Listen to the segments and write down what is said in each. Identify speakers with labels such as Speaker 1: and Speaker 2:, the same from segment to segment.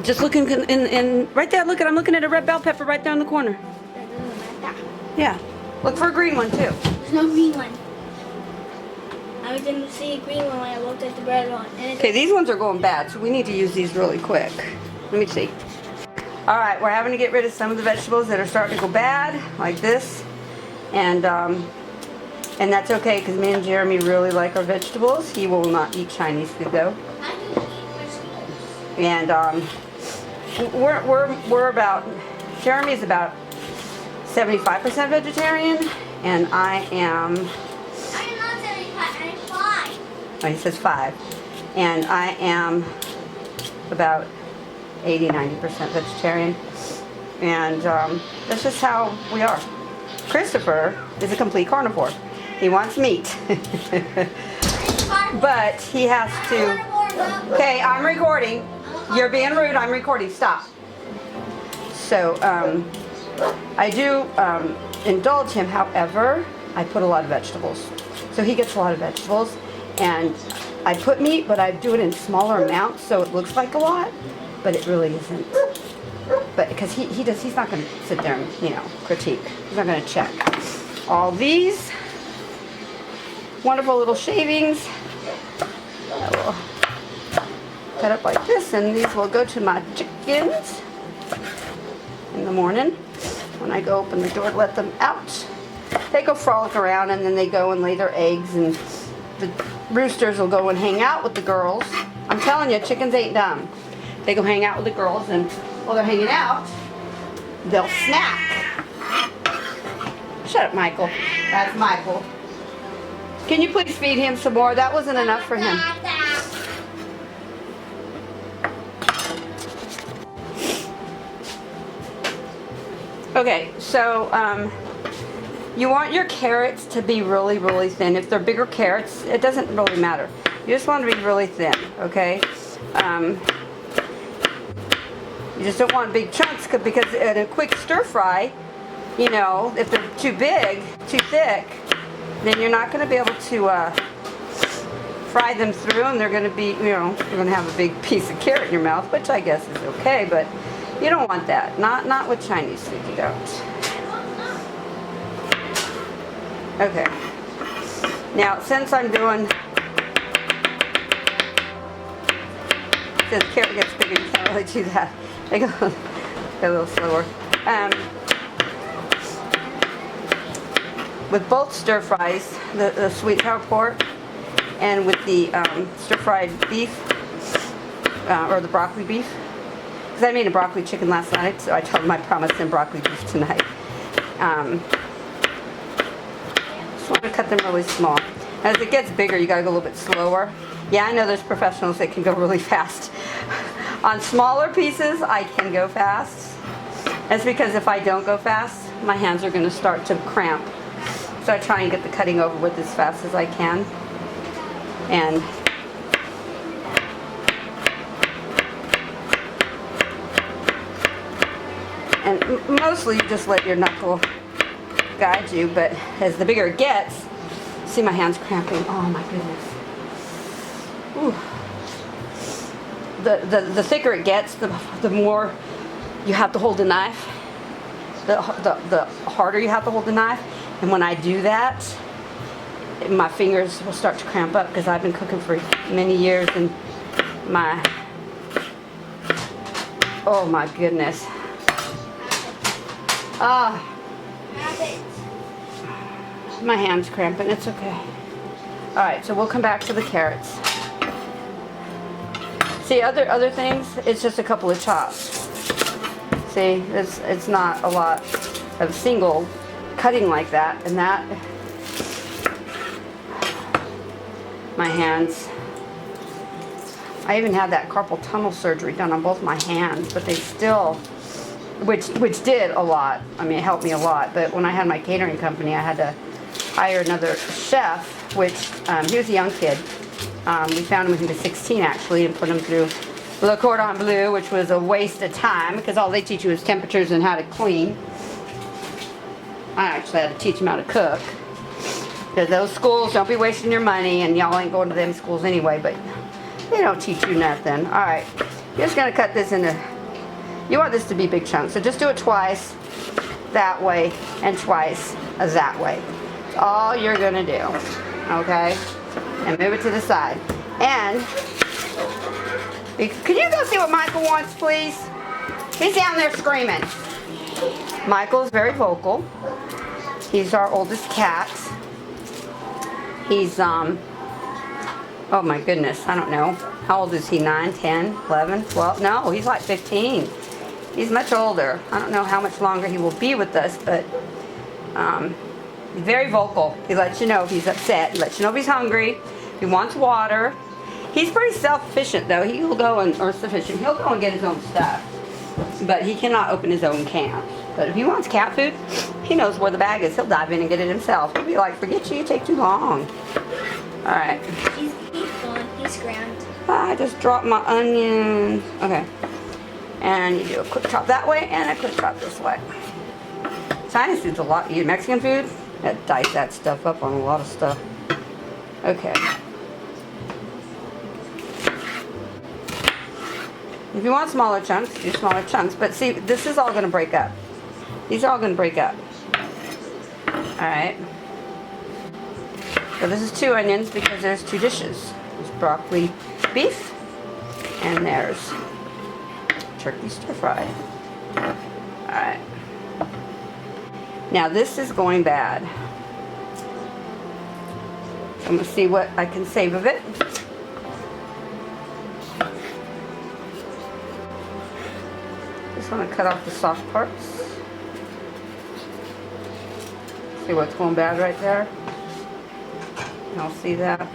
Speaker 1: just look in right there. Look, I'm looking at a red bell pepper right there in the corner. Yeah. Look for a green one too.
Speaker 2: There's no green one. I didn't see a green one when I looked at the red one.
Speaker 1: Okay, these ones are going bad, so we need to use these really quick. Let me see. All right, we're having to get rid of some of the vegetables that are starting to go bad, like this, and that's okay because me and Jeremy really like our vegetables. He will not eat Chinese food though.
Speaker 2: I do eat vegetables.
Speaker 1: And we're about, Jeremy's about 75% vegetarian, and I am.
Speaker 2: I'm not 75, I'm 5.
Speaker 1: Oh, he says 5, and I am about 80-90% vegetarian, and that's just how we are. Christopher is a complete carnivore. He wants meat, but he has to. Okay, I'm recording. You're being rude. I'm recording. Stop. So I do indulge him. However, I put a lot of vegetables, so he gets a lot of vegetables, and I put meat, but I do it in smaller amounts, so it looks like a lot, but it really isn't. But because he's not going to sit there and critique. He's not going to check. All these wonderful little shavings I will cut up like this, and these will go to my chickens in the morning when I go open the door to let them out. They go frolic around, and then they go and lay their eggs, and the roosters will go and hang out with the girls. I'm telling you, chickens ain't dumb. They go hang out with the girls, and while they're hanging out, they'll snack. Shut up, Michael. That's Michael. Can you please feed him some more? That wasn't enough for him. Okay, so you want your carrots to be really, really thin. If they're bigger carrots, it doesn't really matter. You just want to be really thin, okay? You just don't want big chunks because in a quick stir fry, if they're too big, too thick, then you're not going to be able to fry them through, and they're going to be, you're going to have a big piece of carrot in your mouth, which I guess is okay, but you don't want that. Not with Chinese food, you don't. Okay. Now, since I'm doing, since carrot gets bigger, you can't really do that. I go a little slower. With both stir fries, the sweet and sour pork, and with the stir fried beef, or the broccoli beef, because I made a broccoli chicken last night, so I told him I promised him broccoli beef tonight. Just want to cut them really small. As it gets bigger, you gotta go a little bit slower. Yeah, I know there's professionals that can go really fast. On smaller pieces, I can go fast. That's because if I don't go fast, my hands are going to start to cramp. So I try and get the cutting over with as fast as I can. And mostly you just let your knuckle guide you, but as the bigger it gets, see my hands cramping. Oh my goodness. Ooh. The thicker it gets, the more you have to hold the knife. The harder you have to hold the knife. And when I do that, my fingers will start to cramp up because I've been cooking for many years, and oh my goodness. My hand's cramping. It's okay. All right, so we'll come back to the carrots. See, other things, it's just a couple of chops. See, it's not a lot of single cutting like that, and that, my hands. I even had that carpal tunnel surgery done on both my hands, but they still, which did a lot. I mean, it helped me a lot, but when I had my catering company, I had to hire another chef, which, he was a young kid. We found him when he was 16 actually, and put him through Le Cordon Bleu, which was a waste of time because all they teach you is temperatures and how to clean. I actually had to teach him how to cook. Because those schools, don't be wasting your money, and y'all ain't going to them schools anyway, but they don't teach you nothing. Alright, you're just going to cut this into You want this to be big chunks, so just do it twice that way and twice that way. That's all you're gonna do, okay? And move it to the side. And can you go see what Michael wants, please? He's down there screaming. Michael's very vocal. He's our oldest cat. He's, oh my goodness, I don't know. How old is he? 9, 10, 11, 12? No, he's like 15. He's much older. I don't know how much longer he will be with us, but he's very vocal. He lets you know if he's upset. He lets you know if he's hungry. He wants water. He's pretty self-sufficient though. He'll go and, or sufficient. He'll go and get his own stuff, but he cannot open his own can. But if he wants cat food, he knows where the bag is. He'll dive in and get it himself. He'll be like, forget you take too long. All right.
Speaker 2: He's gone. He's ground.
Speaker 1: I just dropped my onion. Okay. And you do a quick chop that way and a quick chop this way. Chinese food's a lot. You eat Mexican food? That dice that stuff up on a lot of stuff. Okay. If you want smaller chunks, do smaller chunks. But see, this is all going to break up. These are all going to break up. Alright. So this is 2 onions because there's 2 dishes. There's broccoli beef and there's turkey stir fry. Alright. Now this is going bad. So I'm going to see what I can save of it. Just want to cut off the soft parts. See what's going bad right there? Y'all see that?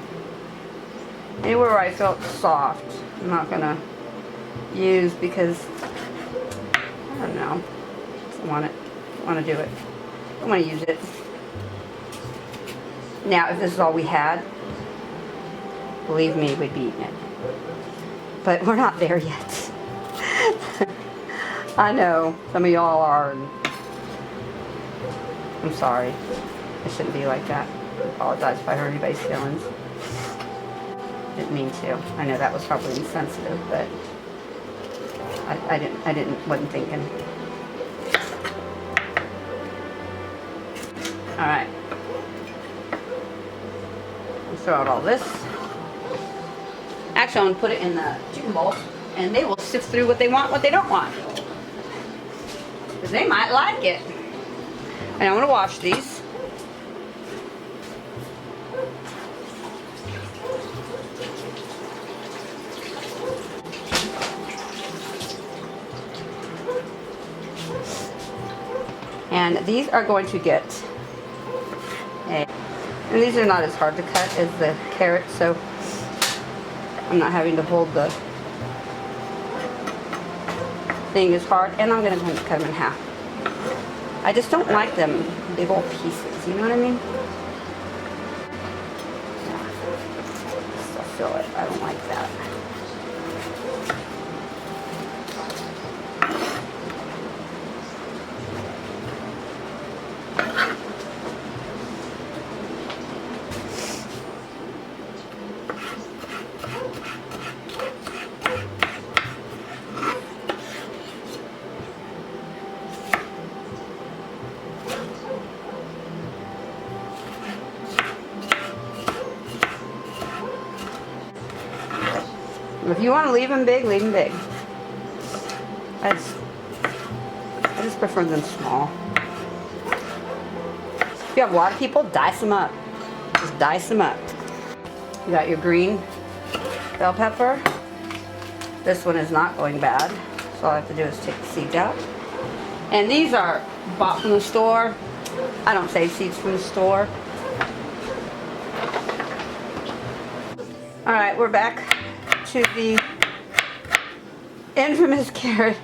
Speaker 1: Anywhere where I felt soft, I'm not going to use because, I don't know, I want to do it. I want to use it. Now, if this is all we had, believe me, we'd be eating it. But we're not there yet. I know, some of y'all are, and I'm sorry. I shouldn't be like that. I apologize if I hurt anybody's feelings. Didn't mean to. I know that was probably insensitive, but wasn't thinking. Alright. Throw out all this. Actually, I'm going to put it in the chicken bowl, and they will sift through what they want, what they don't want. Because they might like it. And I'm going to wash these. And these are going to get and these are not as hard to cut as the carrots, so I'm not having to hold the thing as hard. And I'm going to cut them in half. I just don't like them big old pieces, you know what I mean? Still feel it. I don't like that. If you want to leave them big, leave them big. I just prefer them small. If you have a lot of people, dice them up. Just dice them up. You got your green bell pepper. This one is not going bad, so all I have to do is take the seeds out. And these are bought from the store. I don't save seeds from the store. Alright, we're back to the infamous carrot.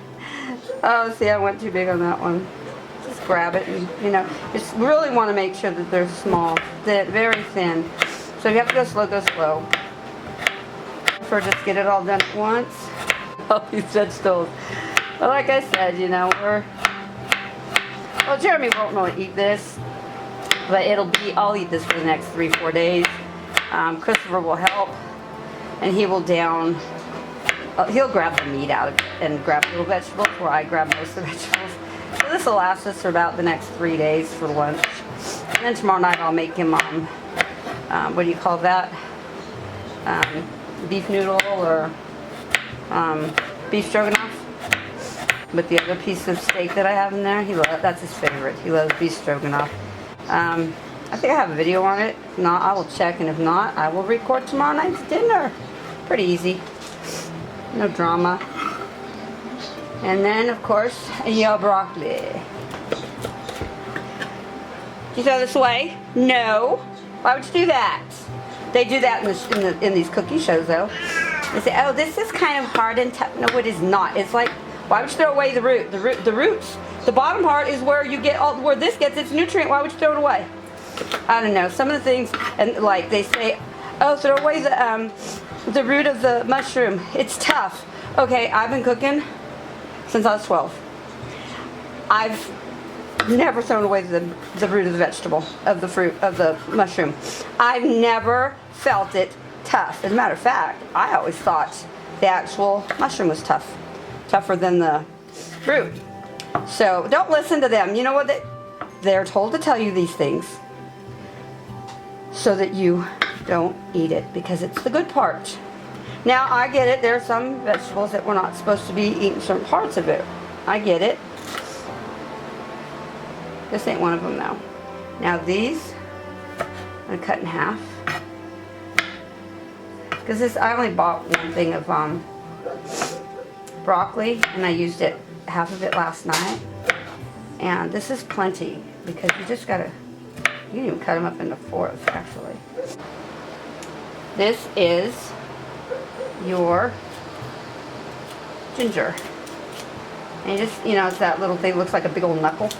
Speaker 1: Oh, see, I went too big on that one. Just grab it and, you know, just really want to make sure that they're small, they're very thin. So you have to go slow, go slow. For just get it all done at once. All these vegetables. But like I said, you know, well, Jeremy won't really eat this, but I'll eat this for the next 3-4 days. Christopher will help, and he will down he'll grab the meat out of it and grab little vegetables where I grab most of the vegetables. So this will last us for about the next 3 days for lunch. And then tomorrow night I'll make him, what do you call that? Beef noodle or beef stroganoff with the other piece of steak that I have in there. That's his favorite. He loves beef stroganoff. I think I have a video on it. If not, I will check, and if not, I will record tomorrow night's dinner. Pretty easy. No drama. And then, of course, your broccoli. Did you throw this away? No. Why would you do that? They do that in these cooking shows, though. They say, oh, this is kind of hard and tough. No, it is not. It's like, why would you throw away the root? The roots, the bottom part is where you get where this gets its nutrient. Why would you throw it away? I don't know. Some of the things, and like they say, oh, throw away the root of the mushroom. It's tough. Okay, I've been cooking since I was 12. I've never thrown away the root of the vegetable, of the fruit, of the mushroom. I've never felt it tough. As a matter of fact, I always thought the actual mushroom was tough. Tougher than the fruit. So don't listen to them. You know what? They're told to tell you these things so that you don't eat it, because it's the good part. Now, I get it. There are some vegetables that we're not supposed to be eating certain parts of it. I get it. This ain't one of them, though. Now, these, I'm going to cut in half. Because I only bought one thing of broccoli, and I used it, half of it last night. And this is plenty, because you just got to, you can even cut them up into fourths, actually. This is your ginger. And you just, it's that little thing, looks like a big old knuckle.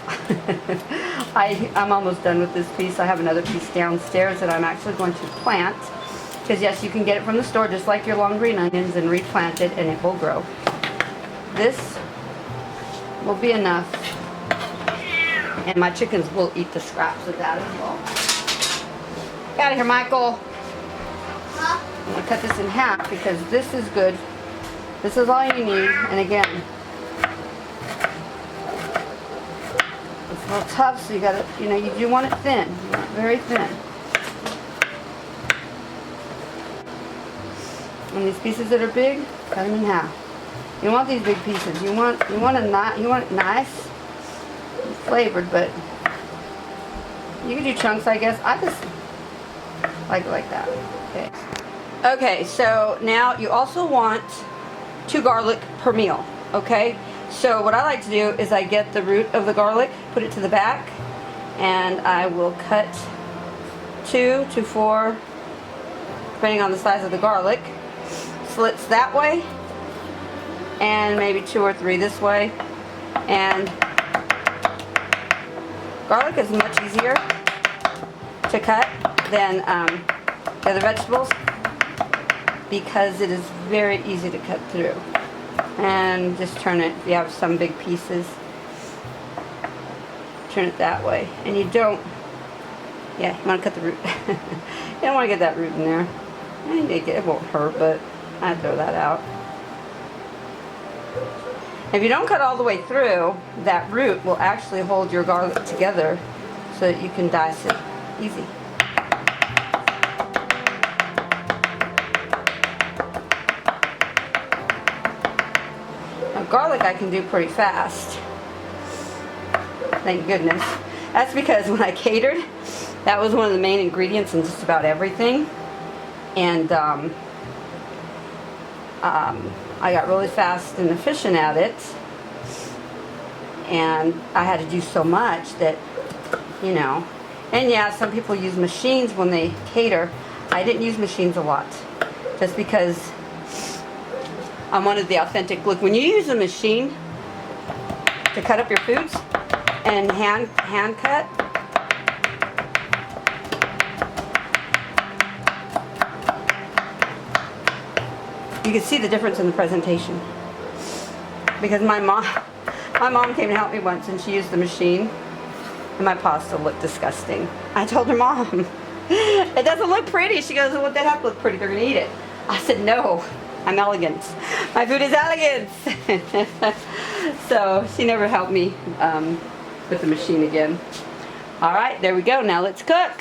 Speaker 1: I'm almost done with this piece. I have another piece downstairs that I'm actually going to plant. Because yes, you can get it from the store just like your long green onions and replant it and it will grow. This will be enough. And my chickens will eat the scraps of that as well. Get out of here, Michael. I'm going to cut this in half because this is good. This is all you need. And again, it's a little tough, so you got to, you do want it thin. You want it very thin. And these pieces that are big, cut them in half. You want these big pieces. You want it nice, flavored, but you can do chunks, I guess. I just like it like that. Okay. Okay, so now you also want 2 garlic per meal. Okay. So what I like to do is I get the root of the garlic, put it to the back, and I will cut 2 to 4, depending on the size of the garlic, slits that way, and maybe 2 or 3 this way. And garlic is much easier to cut than the other vegetables because it is very easy to cut through. And just turn it, if you have some big pieces, turn it that way. And you don't, you want to cut the root. You don't want to get that root in there. It won't hurt, but I'd throw that out. If you don't cut all the way through, that root will actually hold your garlic together so that you can dice it easy. Now, garlic I can do pretty fast. Thank goodness. That's because when I catered, that was one of the main ingredients in just about everything. And I got really fast and efficient at it, and I had to do so much that, and yeah, some people use machines when they cater. I didn't use machines a lot, just because I wanted the authentic look. When you use a machine to cut up your foods and hand cut, you can see the difference in the presentation. Because my mom came to help me once and she used the machine and my pasta looked disgusting. I told her, Mom, it doesn't look pretty. She goes, well, they have to look pretty. They're going to eat it. I said, no, I'm elegance. My food is elegance. So she never helped me with the machine again. All right, there we go. Now let's cook.